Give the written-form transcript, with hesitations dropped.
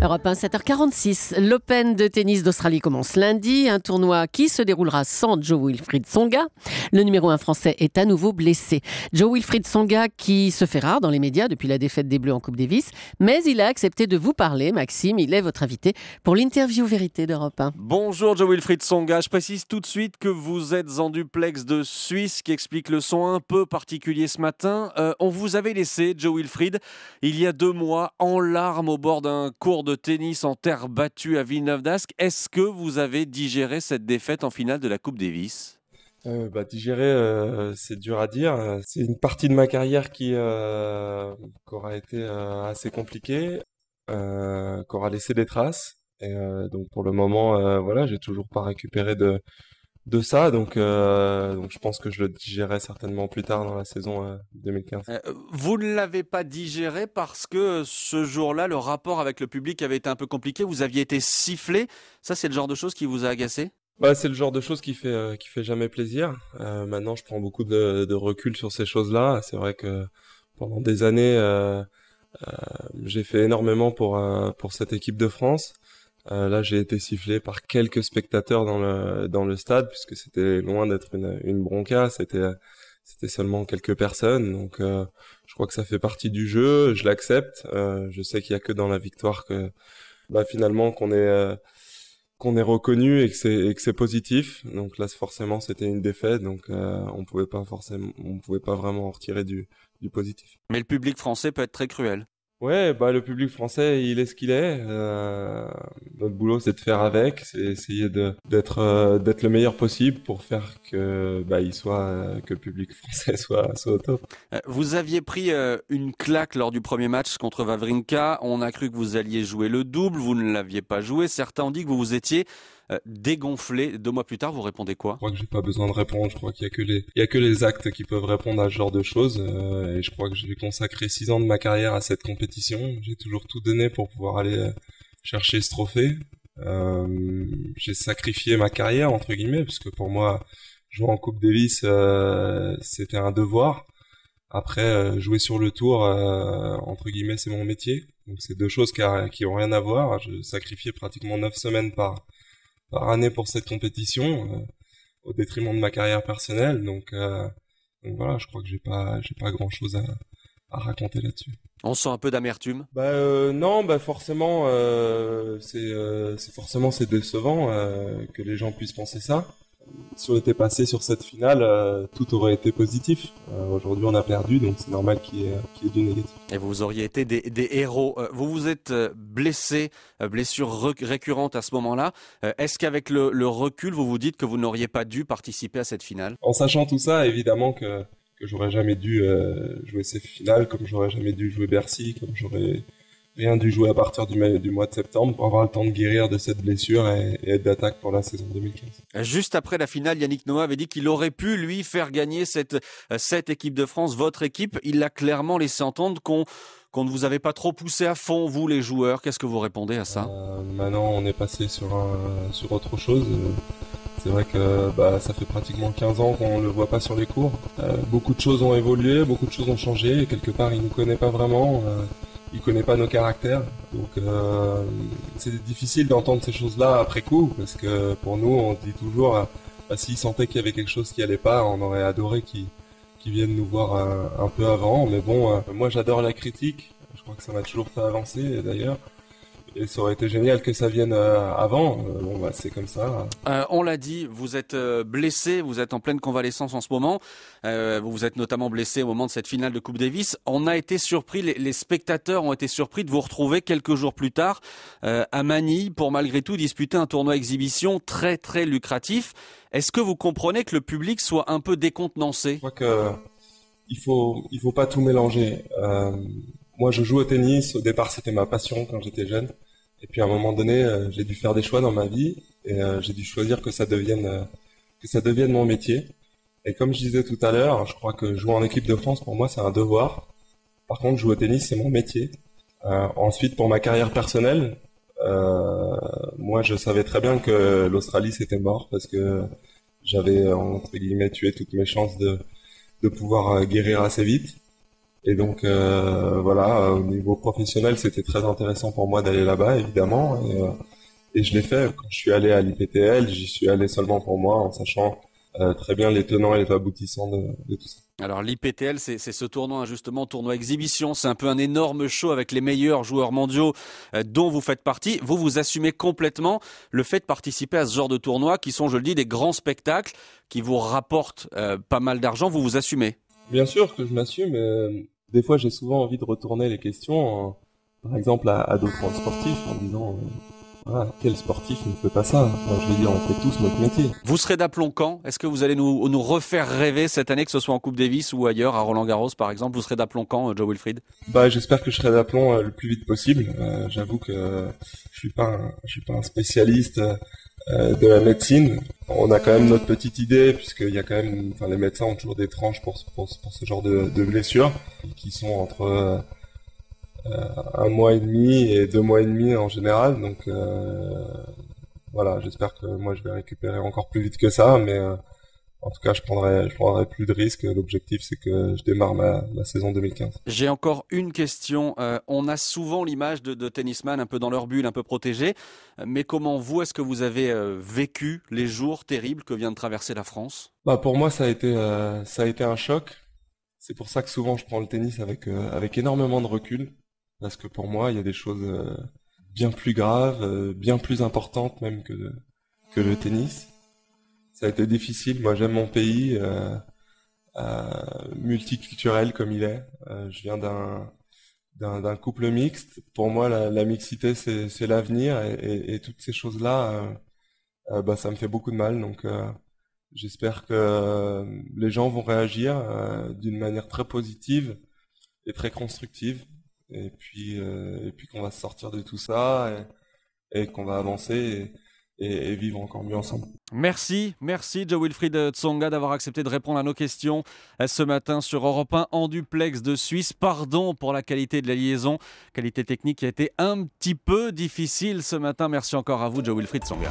Europe 1, 7h46. L'Open de tennis d'Australie commence lundi. Un tournoi qui se déroulera sans Jo-Wilfried Tsonga. Le numéro 1 français est à nouveau blessé. Jo-Wilfried Tsonga qui se fait rare dans les médias depuis la défaite des Bleus en Coupe Davis. Mais il a accepté de vous parler. Maxime, il est votre invité pour l'interview vérité d'Europe 1. Bonjour Jo-Wilfried Tsonga. Je précise tout de suite que vous êtes en duplex de Suisse, qui explique le son un peu particulier ce matin. On vous avait laissé, Jo-Wilfried, il y a 2 mois, en larmes au bord d'un cours de tennis en terre battue à Villeneuve-d'Ascq. Est-ce que vous avez digéré cette défaite en finale de la Coupe Davis ? Digérer, c'est dur à dire. C'est une partie de ma carrière qui aura été assez compliquée, qui aura laissé des traces. Et donc pour le moment, voilà, j'ai toujours pas récupéré de ça. Donc je pense que je le digérerai certainement plus tard dans la saison 2015. Vous ne l'avez pas digéré parce que ce jour-là, le rapport avec le public avait été un peu compliqué. Vous aviez été sifflé. Ça, c'est le genre de choses qui vous a agacé ? C'est le genre de choses qui fait jamais plaisir. Maintenant, je prends beaucoup de recul sur ces choses-là. C'est vrai que pendant des années, j'ai fait énormément pour cette équipe de France. Là, j'ai été sifflé par quelques spectateurs dans le stade, puisque c'était loin d'être une bronca. C'était seulement quelques personnes. Donc, je crois que ça fait partie du jeu. Je l'accepte. Je sais qu'il y a que dans la victoire que, finalement, qu'on est reconnu et que c'est positif. Donc là, forcément, c'était une défaite. Donc, on pouvait pas vraiment en retirer du positif. Mais le public français peut être très cruel. Ouais, le public français, il est ce qu'il est. Notre boulot, c'est de faire avec, c'est essayer d'être le meilleur possible pour faire que que le public français soit au top. Vous aviez pris une claque lors du premier match contre Wawrinka. On a cru que vous alliez jouer le double. Vous ne l'aviez pas joué. Certains ont dit que vous vous étiez dégonflé. 2 mois plus tard, vous répondez quoi ? Je crois que j'ai pas besoin de répondre. Je crois qu'il y a que les actes qui peuvent répondre à ce genre de choses. Et je crois que j'ai consacré 6 ans de ma carrière à cette compétition. J'ai toujours tout donné pour pouvoir aller chercher ce trophée. J'ai sacrifié ma carrière entre guillemets, parce que pour moi, jouer en Coupe Davis, c'était un devoir. Après, jouer sur le tour, entre guillemets, c'est mon métier. Donc c'est 2 choses qui ont rien à voir. Je sacrifiais pratiquement 9 semaines par année pour cette compétition, au détriment de ma carrière personnelle. Donc voilà, je crois que j'ai pas grand chose à raconter là-dessus. On sent un peu d'amertume ? Non, forcément, c'est décevant que les gens puissent penser ça. Si on était passé sur cette finale, tout aurait été positif. Aujourd'hui, on a perdu, donc c'est normal qu'il y ait du négatif. Et vous auriez été des héros. Vous vous êtes blessé, blessure récurrente à ce moment-là. Est-ce qu'avec le recul, vous vous dites que vous n'auriez pas dû participer à cette finale ? En sachant tout ça, évidemment que j'aurais jamais dû jouer ces finales, comme j'aurais jamais dû jouer Bercy, comme j'aurais rien dû jouer à partir du mois de septembre pour avoir le temps de guérir de cette blessure et être d'attaque pour la saison 2015. Juste après la finale, Yannick Noah avait dit qu'il aurait pu, lui, faire gagner cette équipe de France, votre équipe. Il a clairement laissé entendre qu'on ne vous avait pas trop poussé à fond, vous, les joueurs. Qu'est-ce que vous répondez à ça ? Maintenant, on est passé sur autre chose. C'est vrai que ça fait pratiquement 15 ans qu'on le voit pas sur les cours. Beaucoup de choses ont évolué, beaucoup de choses ont changé. Et quelque part, il nous connaît pas vraiment. Il connaît pas nos caractères, donc c'est difficile d'entendre ces choses-là après coup, parce que pour nous, on dit toujours, s'il sentait qu'il y avait quelque chose qui allait pas, on aurait adoré qu'il vienne nous voir un peu avant. Mais bon, moi j'adore la critique, je crois que ça m'a toujours fait avancer d'ailleurs. Et ça aurait été génial que ça vienne avant. C'est comme ça. On l'a dit, vous êtes blessé, vous êtes en pleine convalescence en ce moment. Vous vous êtes notamment blessé au moment de cette finale de Coupe Davis. On a été surpris, les spectateurs ont été surpris de vous retrouver quelques jours plus tard à Manille pour malgré tout disputer un tournoi exhibition très très lucratif. Est-ce que vous comprenez que le public soit un peu décontenancé ? Je crois que il faut pas tout mélanger. Moi, je joue au tennis. Au départ, c'était ma passion quand j'étais jeune. Et puis, à un moment donné, j'ai dû faire des choix dans ma vie et j'ai dû choisir que ça devienne mon métier. Et comme je disais tout à l'heure, je crois que jouer en équipe de France, pour moi, c'est un devoir. Par contre, jouer au tennis, c'est mon métier. Ensuite, pour ma carrière personnelle, moi, je savais très bien que l'Australie, c'était mort parce que j'avais, entre guillemets, tué toutes mes chances de pouvoir guérir assez vite. Et donc voilà, au niveau professionnel, c'était très intéressant pour moi d'aller là-bas, évidemment. Et je l'ai fait. Quand je suis allé à l'IPTL, j'y suis allé seulement pour moi, en sachant très bien les tenants et les aboutissants de tout ça. Alors l'IPTL, c'est ce tournoi, justement, tournoi exhibition. C'est un peu un énorme show avec les meilleurs joueurs mondiaux dont vous faites partie. Vous assumez complètement le fait de participer à ce genre de tournoi qui sont, je le dis, des grands spectacles qui vous rapportent pas mal d'argent. Vous assumez. Bien sûr que je m'assume. Des fois, j'ai souvent envie de retourner les questions, par exemple à d'autres sportifs, en disant voilà, quel sportif ne fait pas ça? Enfin, je veux dire, on fait tous notre métier. Vous serez d'aplomb quand? Est-ce que vous allez nous refaire rêver cette année, que ce soit en Coupe Davis ou ailleurs, à Roland-Garros par exemple? Vous serez d'aplomb quand, Joe Wilfried? Bah, j'espère que je serai d'aplomb le plus vite possible. J'avoue que je suis pas un spécialiste de la médecine. On a quand même notre petite idée, puisqu'il y a quand même, enfin, les médecins ont toujours des tranches pour ce genre de blessures, qui sont entre 1 mois et demi et 2 mois et demi en général. Donc voilà, j'espère que moi je vais récupérer encore plus vite que ça, mais en tout cas je prendrai plus de risques. L'objectif c'est que je démarre ma saison 2015. J'ai encore une question. On a souvent l'image de tennisman un peu dans leur bulle, un peu protégé. Mais comment est-ce que vous avez vécu les jours terribles que vient de traverser la France? Bah pour moi ça a été un choc. C'est pour ça que souvent je prends le tennis avec énormément de recul, parce que pour moi il y a des choses bien plus graves, bien plus importantes même que le tennis. Ça a été difficile. Moi j'aime mon pays, multiculturel comme il est. Je viens d'un couple mixte. Pour moi la mixité c'est l'avenir, et toutes ces choses-là, bah ça me fait beaucoup de mal. Donc j'espère que les gens vont réagir d'une manière très positive et très constructive, et puis qu'on va se sortir de tout ça, et qu'on va avancer et vivre encore mieux ensemble. Merci Joe Wilfried Tsonga d'avoir accepté de répondre à nos questions ce matin sur Europe 1 en duplex de Suisse. Pardon pour la qualité de la liaison, qualité technique qui a été un petit peu difficile ce matin. Merci encore à vous, Joe Wilfried Tsonga.